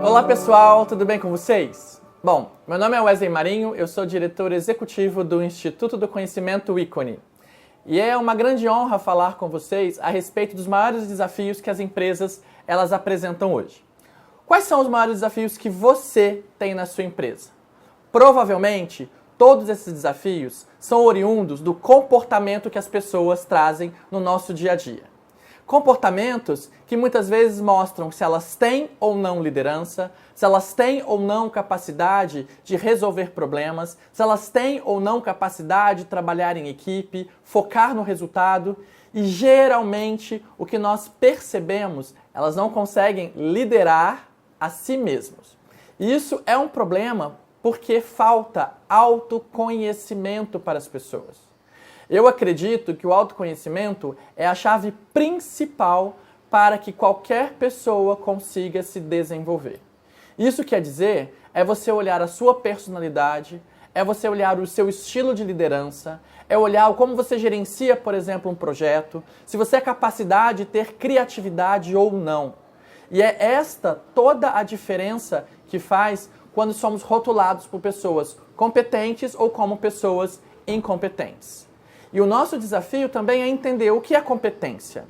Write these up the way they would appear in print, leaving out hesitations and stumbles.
Olá pessoal, tudo bem com vocês? Bom, meu nome é Wesley Marinho, eu sou diretor executivo do Instituto do Conhecimento Ícone. E é uma grande honra falar com vocês a respeito dos maiores desafios que as empresas elas apresentam hoje. Quais são os maiores desafios que você tem na sua empresa? Provavelmente, todos esses desafios são oriundos do comportamento que as pessoas trazem no nosso dia a dia. Comportamentos que muitas vezes mostram se elas têm ou não liderança, se elas têm ou não capacidade de resolver problemas, se elas têm ou não capacidade de trabalhar em equipe, focar no resultado. E geralmente o que nós percebemos, elas não conseguem liderar a si mesmos. E isso é um problema porque falta autoconhecimento para as pessoas. Eu acredito que o autoconhecimento é a chave principal para que qualquer pessoa consiga se desenvolver. Isso quer dizer, é você olhar a sua personalidade, é você olhar o seu estilo de liderança, é olhar como você gerencia, por exemplo, um projeto, se você é capaz de ter criatividade ou não. E é esta toda a diferença que faz quando somos rotulados por pessoas competentes ou como pessoas incompetentes. E o nosso desafio também é entender o que é competência.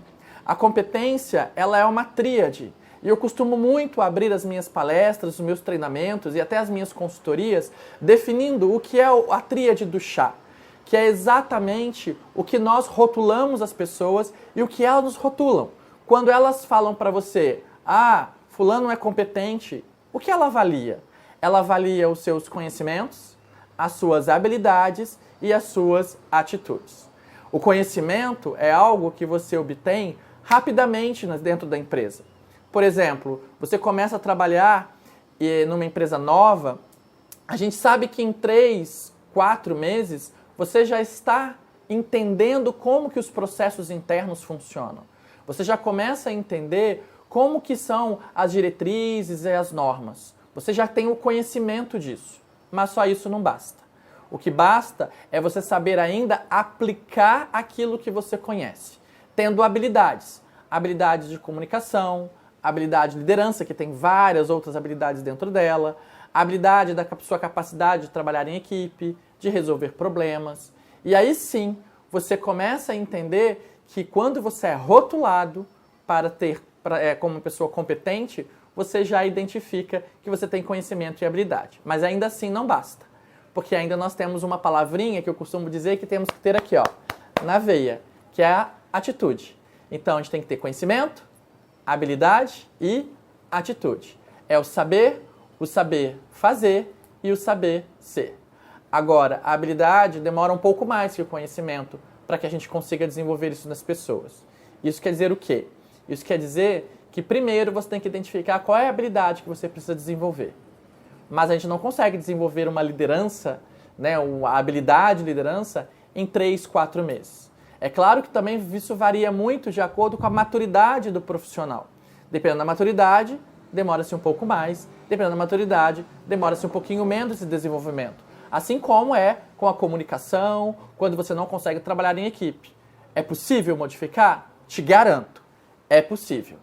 A competência, ela é uma tríade. E eu costumo muito abrir as minhas palestras, os meus treinamentos e até as minhas consultorias definindo o que é a tríade do chá, que é exatamente o que nós rotulamos as pessoas e o que elas nos rotulam. Quando elas falam para você, fulano é competente, o que ela avalia? Ela avalia os seus conhecimentos, as suas habilidades e as suas atitudes. O conhecimento é algo que você obtém rapidamente dentro da empresa. Por exemplo, você começa a trabalhar numa empresa nova, a gente sabe que em 3, 4 meses você já está entendendo como que os processos internos funcionam. Você já começa a entender como que são as diretrizes e as normas. Você já tem o conhecimento disso, mas só isso não basta. O que basta é você saber ainda aplicar aquilo que você conhece, tendo habilidades. Habilidades de comunicação, habilidade de liderança, que tem várias outras habilidades dentro dela, habilidade da sua capacidade de trabalhar em equipe, de resolver problemas. E aí sim, você começa a entender que quando você é rotulado como uma pessoa competente, você já identifica que você tem conhecimento e habilidade. Mas ainda assim não basta. Porque ainda nós temos uma palavrinha que eu costumo dizer que temos que ter aqui, na veia, que é a atitude. Então, a gente tem que ter conhecimento, habilidade e atitude. É o saber fazer e o saber ser. Agora, a habilidade demora um pouco mais que o conhecimento para que a gente consiga desenvolver isso nas pessoas. Isso quer dizer o quê? Isso quer dizer que primeiro você tem que identificar qual é a habilidade que você precisa desenvolver. Mas a gente não consegue desenvolver uma liderança, uma habilidade de liderança, em 3, 4 meses. É claro que também isso varia muito de acordo com a maturidade do profissional. Dependendo da maturidade, demora-se um pouco mais. Dependendo da maturidade, demora-se um pouquinho menos de desenvolvimento. Assim como é com a comunicação, quando você não consegue trabalhar em equipe. É possível modificar? Te garanto, é possível.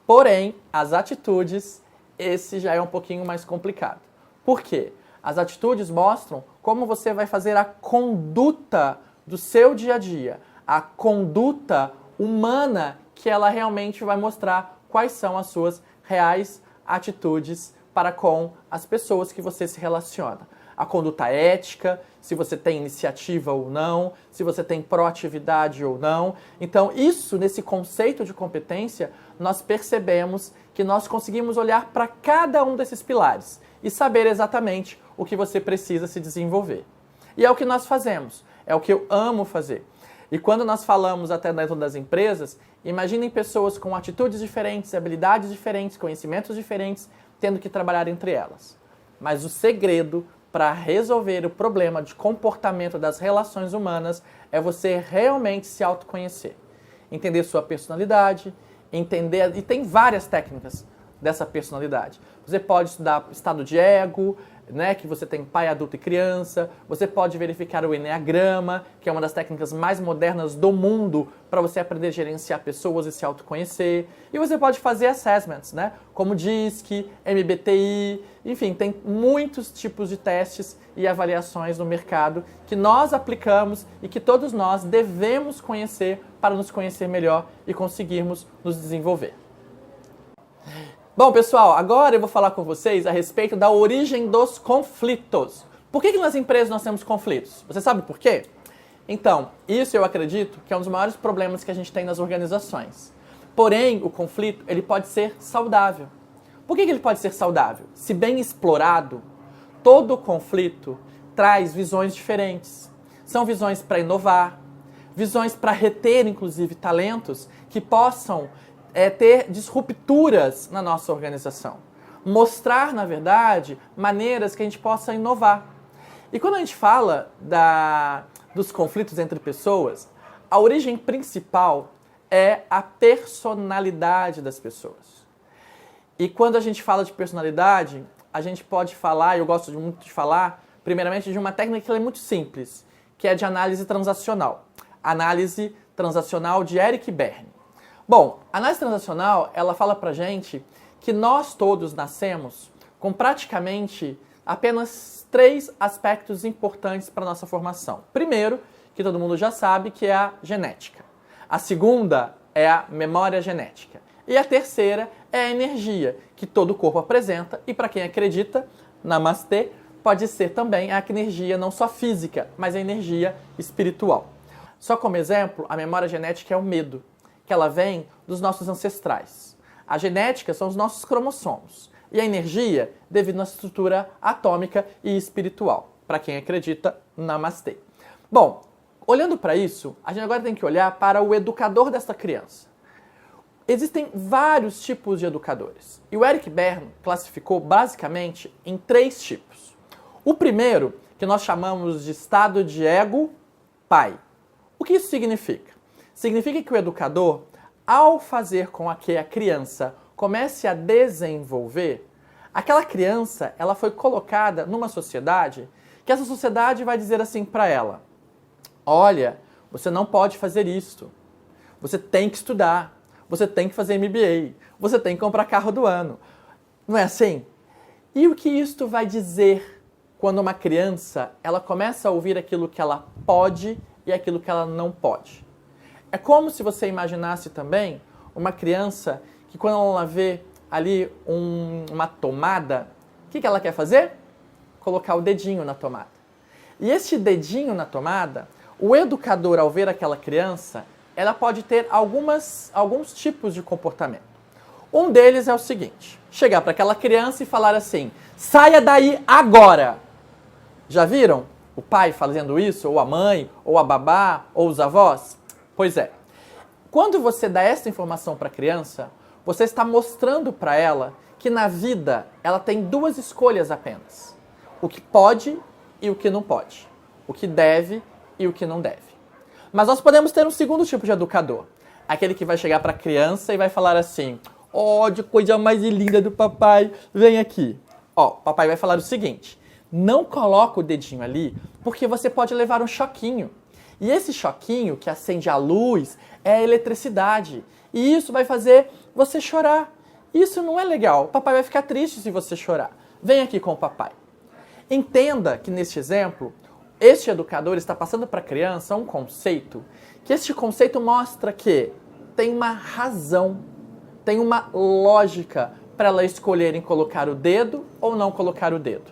Porém, as atitudes, esse já é um pouquinho mais complicado. Por quê? As atitudes mostram como você vai fazer a conduta do seu dia a dia, a conduta humana que ela realmente vai mostrar quais são as suas reais atitudes para com as pessoas que você se relaciona. A conduta ética, se você tem iniciativa ou não, se você tem proatividade ou não. Então, isso, nesse conceito de competência, nós percebemos que nós conseguimos olhar para cada um desses pilares e saber exatamente o que você precisa se desenvolver. E é o que nós fazemos, é o que eu amo fazer. E quando nós falamos até dentro das empresas, imaginem pessoas com atitudes diferentes, habilidades diferentes, conhecimentos diferentes, tendo que trabalhar entre elas. Mas o segredo para resolver o problema de comportamento das relações humanas é você realmente se autoconhecer. Entender sua personalidade, entender... E tem várias técnicas. dessa personalidade. Você pode estudar estado de ego, né, que você tem pai, adulto e criança. Você pode verificar o Eneagrama, que é uma das técnicas mais modernas do mundo para você aprender a gerenciar pessoas e se autoconhecer. E você pode fazer assessments, né, como DISC, MBTI, enfim, tem muitos tipos de testes e avaliações no mercado que nós aplicamos e que todos nós devemos conhecer para nos conhecer melhor e conseguirmos nos desenvolver. Bom, pessoal, agora eu vou falar com vocês a respeito da origem dos conflitos. Por que nas empresas nós temos conflitos? Você sabe por quê? Então, isso eu acredito que é um dos maiores problemas que a gente tem nas organizações. Porém, o conflito, ele pode ser saudável. Por que ele pode ser saudável? Se bem explorado, todo conflito traz visões diferentes. São visões para inovar, visões para reter, inclusive, talentos que possam ter disrupturas na nossa organização. Mostrar, na verdade, maneiras que a gente possa inovar. E quando a gente fala dos conflitos entre pessoas, a origem principal é a personalidade das pessoas. E quando a gente fala de personalidade, a gente pode falar, eu gosto muito de falar, primeiramente de uma técnica que é muito simples, que é de análise transacional. Análise transacional de Eric Berne. Bom, a análise transacional, ela fala pra gente que nós todos nascemos com praticamente apenas 3 aspectos importantes para a nossa formação. Primeiro, que todo mundo já sabe, que é a genética. A segunda é a memória genética. E a terceira é a energia, que todo o corpo apresenta, e para quem acredita, namastê, pode ser também a energia não só física, mas a energia espiritual. Só como exemplo, a memória genética é o medo, que ela vem dos nossos ancestrais. A genética são os nossos cromossomos. E a energia devido à nossa estrutura atômica e espiritual. Para quem acredita, namastê. Bom, olhando para isso, a gente agora tem que olhar para o educador desta criança. Existem vários tipos de educadores. E o Eric Berne classificou basicamente em 3 tipos. O primeiro, que nós chamamos de estado de ego pai. O que isso significa? Significa que o educador, ao fazer com que a criança comece a desenvolver, aquela criança ela foi colocada numa sociedade que essa sociedade vai dizer assim para ela: olha, você não pode fazer isto, você tem que estudar, você tem que fazer MBA, você tem que comprar carro do ano. Não é assim? E o que isto vai dizer quando uma criança ela começa a ouvir aquilo que ela pode e aquilo que ela não pode? É como se você imaginasse também uma criança que quando ela vê ali uma tomada, o que ela quer fazer? Colocar o dedinho na tomada. E esse dedinho na tomada, o educador, ao ver aquela criança, ela pode ter alguns tipos de comportamento. Um deles é o seguinte: chegar para aquela criança e falar assim: saia daí agora! Já viram o pai fazendo isso? Ou a mãe? Ou a babá? Ou os avós? Pois é. Quando você dá essa informação para a criança, você está mostrando para ela que na vida ela tem 2 escolhas apenas. O que pode e o que não pode. O que deve e o que não deve. Mas nós podemos ter um segundo tipo de educador. Aquele que vai chegar para a criança e vai falar assim: ó, de coisa mais linda do papai, vem aqui. Ó, o papai vai falar o seguinte: não coloca o dedinho ali porque você pode levar um choquinho. E esse choquinho que acende a luz é a eletricidade. E isso vai fazer você chorar. Isso não é legal. O papai vai ficar triste se você chorar. Vem aqui com o papai. Entenda que neste exemplo, este educador está passando para a criança um conceito, que este conceito mostra que tem uma razão, tem uma lógica para ela escolher em colocar o dedo ou não colocar o dedo.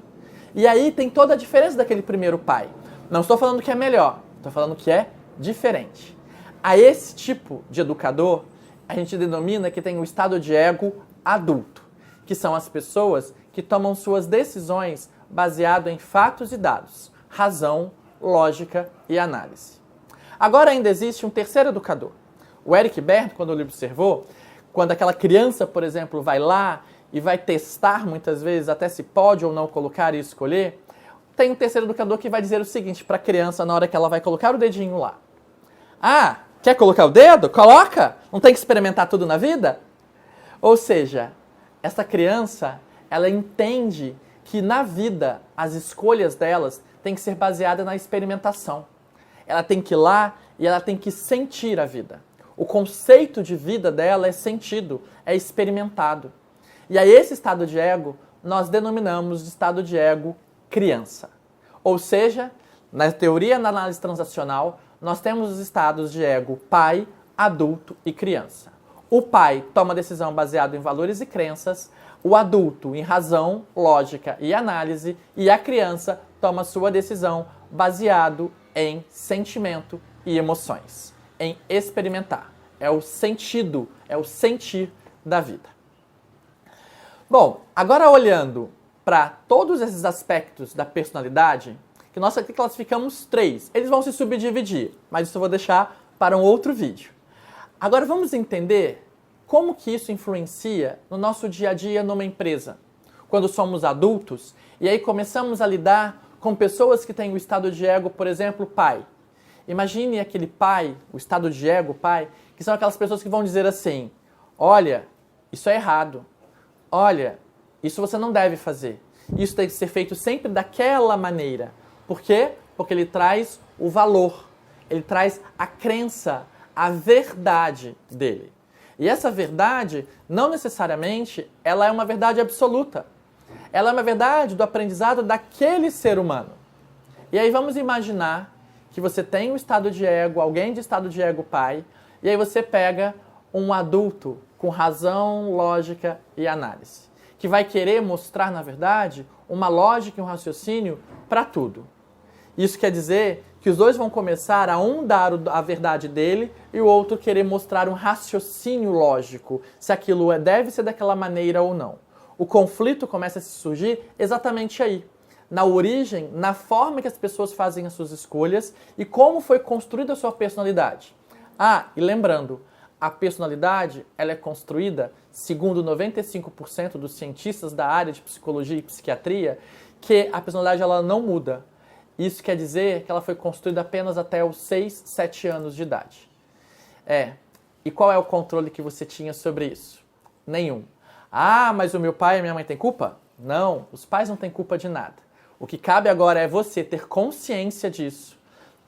E aí tem toda a diferença daquele primeiro pai. Não estou falando que é melhor, estou falando que é diferente. A esse tipo de educador, a gente denomina que tem o estado de ego adulto, que são as pessoas que tomam suas decisões baseado em fatos e dados, razão, lógica e análise. Agora ainda existe um terceiro educador. O Eric Berne, quando ele observou, quando aquela criança, por exemplo, vai lá e vai testar muitas vezes até se pode ou não colocar e escolher, tem um terceiro educador que vai dizer o seguinte para a criança na hora que ela vai colocar o dedinho lá. Ah, quer colocar o dedo? Coloca! Não tem que experimentar tudo na vida? Ou seja, essa criança, ela entende que na vida as escolhas delas têm que ser baseadas na experimentação. Ela tem que ir lá e ela tem que sentir a vida. O conceito de vida dela é sentido, é experimentado. E a esse estado de ego, nós denominamos de estado de ego criança. Ou seja, na teoria da análise transacional, nós temos os estados de ego pai, adulto e criança. O pai toma decisão baseado em valores e crenças, o adulto em razão, lógica e análise, e a criança toma sua decisão baseado em sentimento e emoções, em experimentar. É o sentido, é o sentir da vida. Bom, agora olhando para todos esses aspectos da personalidade, que nós aqui classificamos 3. Eles vão se subdividir, mas isso eu vou deixar para um outro vídeo. Agora vamos entender como que isso influencia no nosso dia a dia numa empresa. Quando somos adultos e aí começamos a lidar com pessoas que têm o estado de ego, por exemplo, pai. Imagine aquele pai, o estado de ego pai, que são aquelas pessoas que vão dizer assim: olha, isso é errado. Olha, isso você não deve fazer. Isso tem que ser feito sempre daquela maneira. Por quê? Porque ele traz o valor, ele traz a crença, a verdade dele. E essa verdade, não necessariamente, ela é uma verdade absoluta. Ela é uma verdade do aprendizado daquele ser humano. E aí vamos imaginar que você tem um estado de ego, alguém de estado de ego pai, e aí você pega um adulto com razão, lógica e análise, que vai querer mostrar, na verdade, uma lógica e um raciocínio para tudo. Isso quer dizer que os dois vão começar a um dar a verdade dele e o outro querer mostrar um raciocínio lógico, se aquilo deve ser daquela maneira ou não. O conflito começa a se surgir exatamente aí, na origem, na forma que as pessoas fazem as suas escolhas e como foi construída a sua personalidade. Ah, e lembrando, a personalidade ela é construída, segundo 95% dos cientistas da área de psicologia e psiquiatria, que a personalidade ela não muda. Isso quer dizer que ela foi construída apenas até os 6, 7 anos de idade. E qual é o controle que você tinha sobre isso? Nenhum. Ah, mas o meu pai e a minha mãe têm culpa? Não, os pais não têm culpa de nada. O que cabe agora é você ter consciência disso,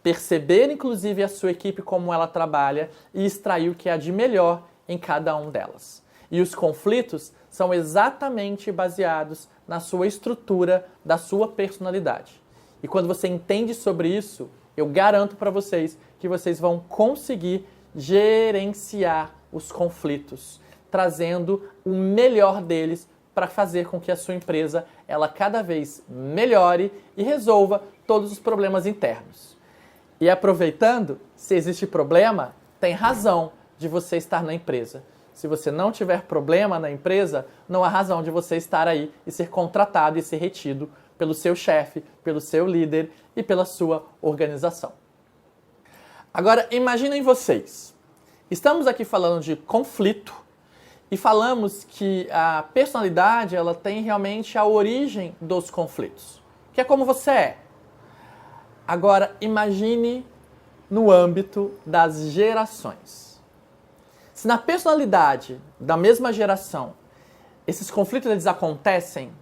perceber inclusive a sua equipe como ela trabalha e extrair o que há de melhor em cada um delas. E os conflitos são exatamente baseados na sua estrutura da sua personalidade. E quando você entende sobre isso, eu garanto para vocês que vocês vão conseguir gerenciar os conflitos, trazendo o melhor deles para fazer com que a sua empresa ela cada vez melhore e resolva todos os problemas internos. E aproveitando, se existe problema, tem razão de você estar na empresa. Se você não tiver problema na empresa, não há razão de você estar aí e ser contratado e ser retido pelo seu chefe, pelo seu líder e pela sua organização. Agora, imaginem vocês. Estamos aqui falando de conflito e falamos que a personalidade ela tem realmente a origem dos conflitos, que é como você é. Agora, imagine no âmbito das gerações. Se na personalidade da mesma geração esses conflitos eles acontecem,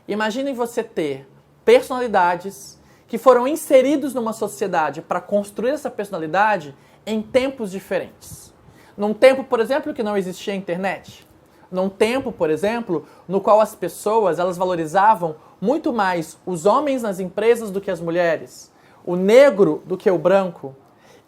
imaginem você ter personalidades que foram inseridos numa sociedade para construir essa personalidade em tempos diferentes. Num tempo, por exemplo, que não existia internet. Num tempo, por exemplo, no qual as pessoas elas valorizavam muito mais os homens nas empresas do que as mulheres, o negro do que o branco.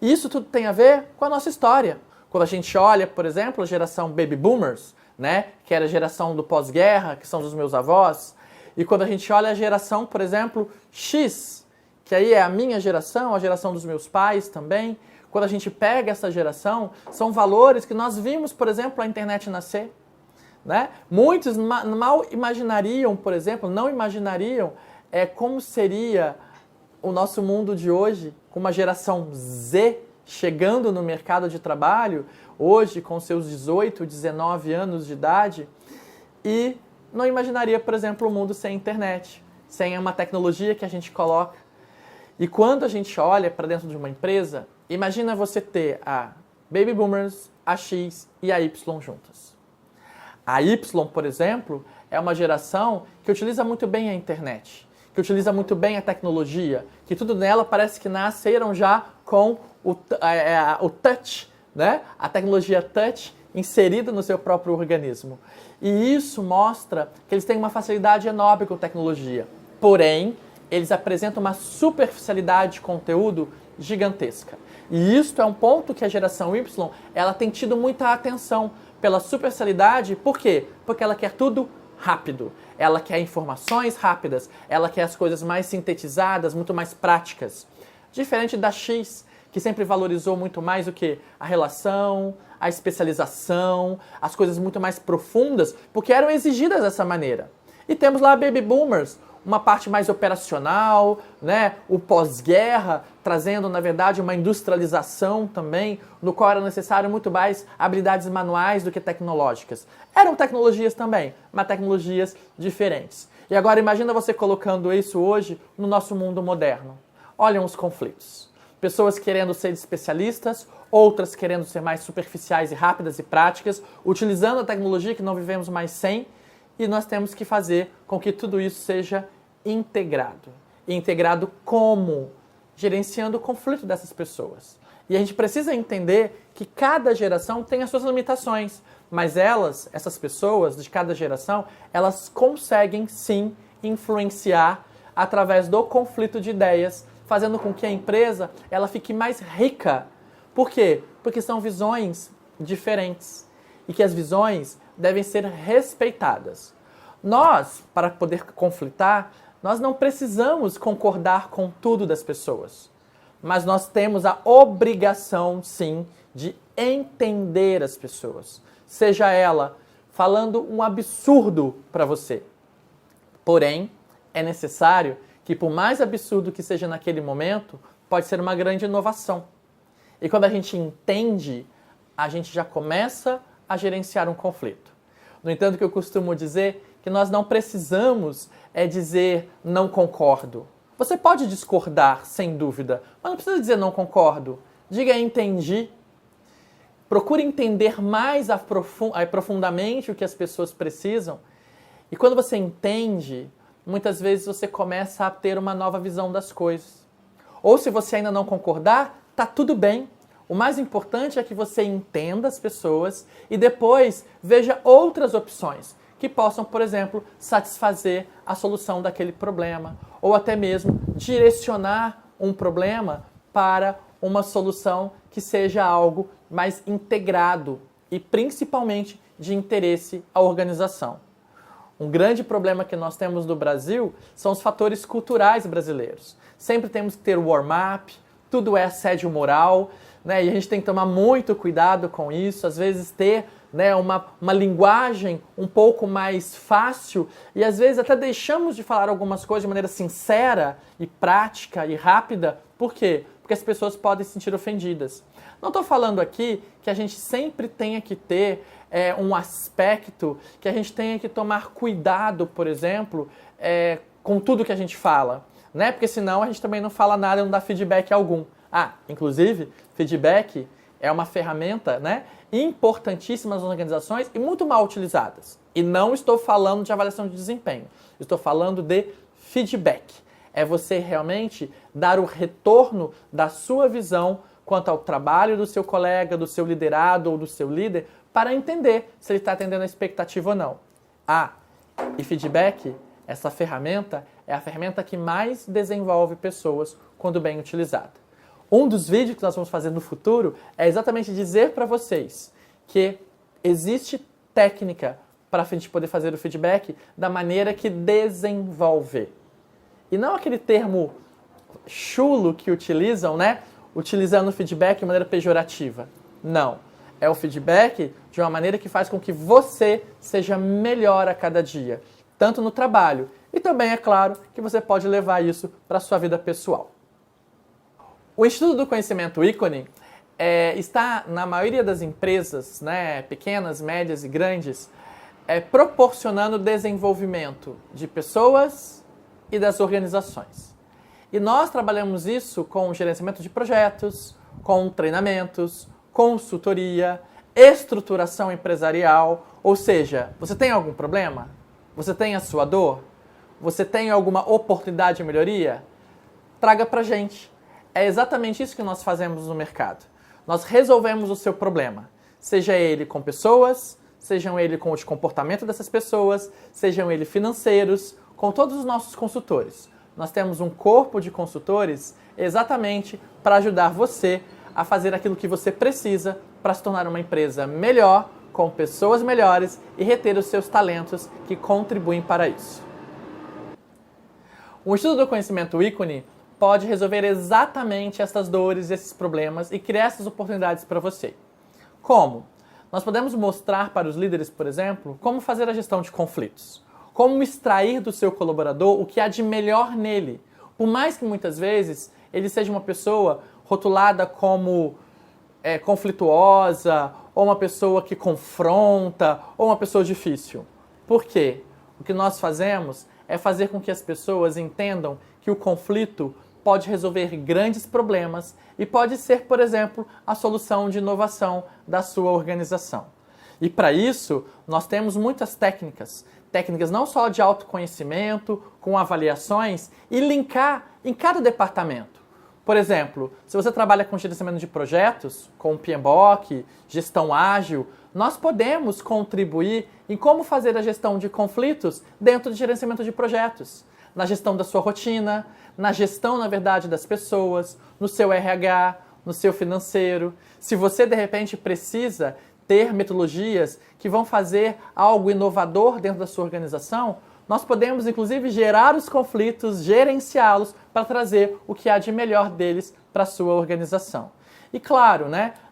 E isso tudo tem a ver com a nossa história. Quando a gente olha, por exemplo, a geração Baby Boomers, né, que era a geração do pós-guerra, que são dos meus avós, e quando a gente olha a geração, por exemplo, X, que aí é a minha geração, a geração dos meus pais também, quando a gente pega essa geração, são valores que nós vimos, por exemplo, a internet nascer. Né? Muitos mal imaginariam, por exemplo, não imaginariam como seria o nosso mundo de hoje, com uma geração Z chegando no mercado de trabalho, hoje com seus 18, 19 anos de idade, e não imaginaria, por exemplo, o mundo sem internet, sem uma tecnologia que a gente coloca. E quando a gente olha para dentro de uma empresa, imagina você ter a Baby Boomers, a X e a Y juntas. A Y, por exemplo, é uma geração que utiliza muito bem a internet, que utiliza muito bem a tecnologia, que tudo nela parece que nasceram já com o touch, né? A tecnologia touch inserida no seu próprio organismo. E isso mostra que eles têm uma facilidade enorme com tecnologia. Porém, eles apresentam uma superficialidade de conteúdo gigantesca. E isso é um ponto que a geração Y ela tem tido muita atenção pela superficialidade. Por quê? Porque ela quer tudo rápido. Ela quer informações rápidas. Ela quer as coisas mais sintetizadas, muito mais práticas. Diferente da X, que sempre valorizou muito mais o que? A relação, a especialização, as coisas muito mais profundas, porque eram exigidas dessa maneira. E temos lá Baby Boomers, uma parte mais operacional, né? O pós-guerra, trazendo, na verdade, uma industrialização também, no qual era necessário muito mais habilidades manuais do que tecnológicas. Eram tecnologias também, mas tecnologias diferentes. E agora imagina você colocando isso hoje no nosso mundo moderno. Olhem os conflitos. Pessoas querendo ser especialistas, outras querendo ser mais superficiais e rápidas e práticas, utilizando a tecnologia que não vivemos mais sem, e nós temos que fazer com que tudo isso seja integrado. E integrado como? Gerenciando o conflito dessas pessoas. E a gente precisa entender que cada geração tem as suas limitações, mas elas, essas pessoas de cada geração, elas conseguem sim influenciar através do conflito de ideias, fazendo com que a empresa ela fique mais rica. Por quê? Porque são visões diferentes e que as visões devem ser respeitadas. Nós, para poder conflitar, nós não precisamos concordar com tudo das pessoas, mas nós temos a obrigação, sim, de entender as pessoas, seja ela falando um absurdo para você. Porém, é necessário que, por mais absurdo que seja naquele momento, pode ser uma grande inovação. E quando a gente entende, a gente já começa a gerenciar um conflito. No entanto, que eu costumo dizer que nós não precisamos dizer não concordo. Você pode discordar, sem dúvida, mas não precisa dizer não concordo. Diga entendi. Procure entender mais profundamente o que as pessoas precisam. E quando você entende, muitas vezes você começa a ter uma nova visão das coisas. Ou se você ainda não concordar, tá tudo bem. O mais importante é que você entenda as pessoas e depois veja outras opções que possam, por exemplo, satisfazer a solução daquele problema ou até mesmo direcionar um problema para uma solução que seja algo mais integrado e principalmente de interesse à organização. Um grande problema que nós temos no Brasil são os fatores culturais brasileiros. Sempre temos que ter warm-up, tudo é assédio moral, né? E a gente tem que tomar muito cuidado com isso, às vezes ter, né, uma linguagem um pouco mais fácil e às vezes até deixamos de falar algumas coisas de maneira sincera e prática e rápida. Por quê? Porque as pessoas podem se sentir ofendidas. Não estou falando aqui que a gente sempre tenha que ter um aspecto que a gente tenha que tomar cuidado, por exemplo, com tudo que a gente fala, né? Porque senão a gente também não fala nada e não dá feedback algum. Inclusive, feedback é uma ferramenta, né, importantíssima nas organizações e muito mal utilizadas. E não estou falando de avaliação de desempenho, estou falando de feedback. É você realmente dar o retorno da sua visão quanto ao trabalho do seu colega, do seu liderado ou do seu líder, para entender se ele está atendendo a expectativa ou não. E feedback, essa ferramenta, é a ferramenta que mais desenvolve pessoas quando bem utilizada. Um dos vídeos que nós vamos fazer no futuro é exatamente dizer para vocês que existe técnica para a gente poder fazer o feedback da maneira que desenvolve. E não aquele termo chulo que utilizam, né? Utilizando o feedback de maneira pejorativa. Não. É o feedback de uma maneira que faz com que você seja melhor a cada dia, tanto no trabalho e também, é claro, que você pode levar isso para a sua vida pessoal. O Instituto do Conhecimento Ícone está na maioria das empresas, né, pequenas, médias e grandes, proporcionando desenvolvimento de pessoas e das organizações. E nós trabalhamos isso com gerenciamento de projetos, com treinamentos, consultoria, estruturação empresarial, ou seja, você tem algum problema? Você tem a sua dor? Você tem alguma oportunidade de melhoria? Traga pra gente. É exatamente isso que nós fazemos no mercado. Nós resolvemos o seu problema, seja ele com pessoas, sejam ele com o comportamento dessas pessoas, sejam ele financeiros, com todos os nossos consultores. Nós temos um corpo de consultores exatamente para ajudar você a fazer aquilo que você precisa para se tornar uma empresa melhor, com pessoas melhores e reter os seus talentos que contribuem para isso. O Instituto do Conhecimento Ícone pode resolver exatamente essas dores, esses problemas e criar essas oportunidades para você. Como? Nós podemos mostrar para os líderes, por exemplo, como fazer a gestão de conflitos. Como extrair do seu colaborador o que há de melhor nele. Por mais que muitas vezes ele seja uma pessoa rotulada como conflituosa, ou uma pessoa que confronta, ou uma pessoa difícil. Por quê? O que nós fazemos é fazer com que as pessoas entendam que o conflito pode resolver grandes problemas e pode ser, por exemplo, a solução de inovação da sua organização. E para isso, nós temos muitas técnicas não só de autoconhecimento, com avaliações, e linkar em cada departamento. Por exemplo, se você trabalha com gerenciamento de projetos, com o PMBOK, gestão ágil, nós podemos contribuir em como fazer a gestão de conflitos dentro do gerenciamento de projetos, na gestão da sua rotina, na gestão, na verdade, das pessoas, no seu RH, no seu financeiro. Se você, de repente, precisa ter metodologias que vão fazer algo inovador dentro da sua organização, nós podemos, inclusive, gerar os conflitos, gerenciá-los para trazer o que há de melhor deles para a sua organização. E claro,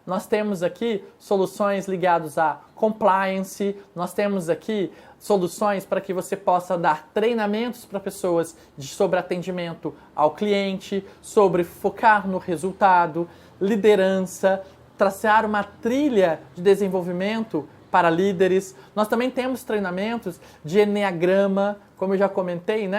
nós temos aqui soluções ligadas a compliance, nós temos aqui soluções para que você possa dar treinamentos para pessoas sobre atendimento ao cliente, sobre focar no resultado, liderança, traçar uma trilha de desenvolvimento para líderes. Nós também temos treinamentos de Enneagrama, como eu já comentei,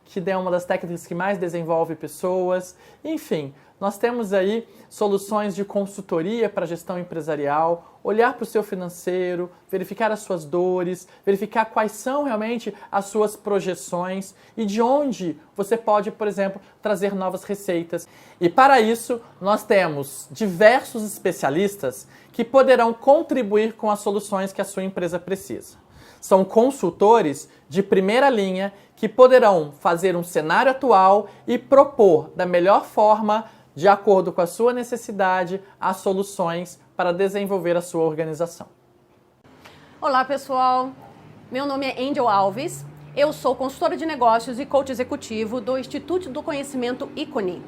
que é uma das técnicas que mais desenvolve pessoas. Enfim, nós temos aí soluções de consultoria para gestão empresarial, olhar para o seu financeiro, verificar as suas dores, verificar quais são realmente as suas projeções e de onde você pode, por exemplo, trazer novas receitas. E para isso, nós temos diversos especialistas que poderão contribuir com as soluções que a sua empresa precisa. São consultores de primeira linha que poderão fazer um cenário atual e propor da melhor forma, de acordo com a sua necessidade, as soluções para desenvolver a sua organização. Olá, pessoal. Meu nome é Angel Alves. Eu sou consultora de negócios e coach executivo do Instituto do Conhecimento Ícone.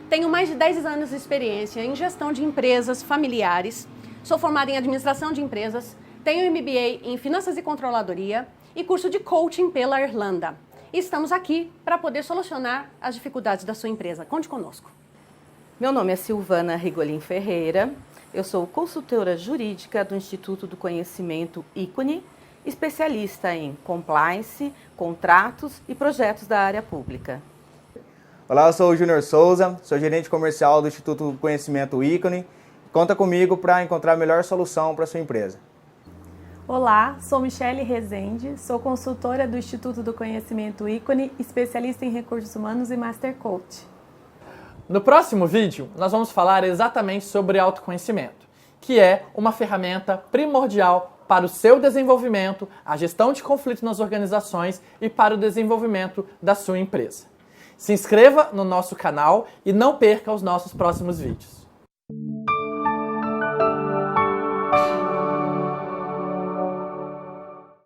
Tenho mais de 10 anos de experiência em gestão de empresas familiares. Sou formada em administração de empresas. Tenho MBA em finanças e controladoria e curso de coaching pela Irlanda. E estamos aqui para poder solucionar as dificuldades da sua empresa. Conte conosco. Meu nome é Silvana Rigolin Ferreira, eu sou consultora jurídica do Instituto do Conhecimento Ícone, especialista em compliance, contratos e projetos da área pública. Olá, eu sou o Júnior Souza, sou gerente comercial do Instituto do Conhecimento Ícone. Conta comigo para encontrar a melhor solução para a sua empresa. Olá, sou Michele Rezende, sou consultora do Instituto do Conhecimento Ícone, especialista em recursos humanos e Master Coach. No próximo vídeo, nós vamos falar exatamente sobre autoconhecimento, que é uma ferramenta primordial para o seu desenvolvimento, a gestão de conflitos nas organizações e para o desenvolvimento da sua empresa. Se inscreva no nosso canal e não perca os nossos próximos vídeos.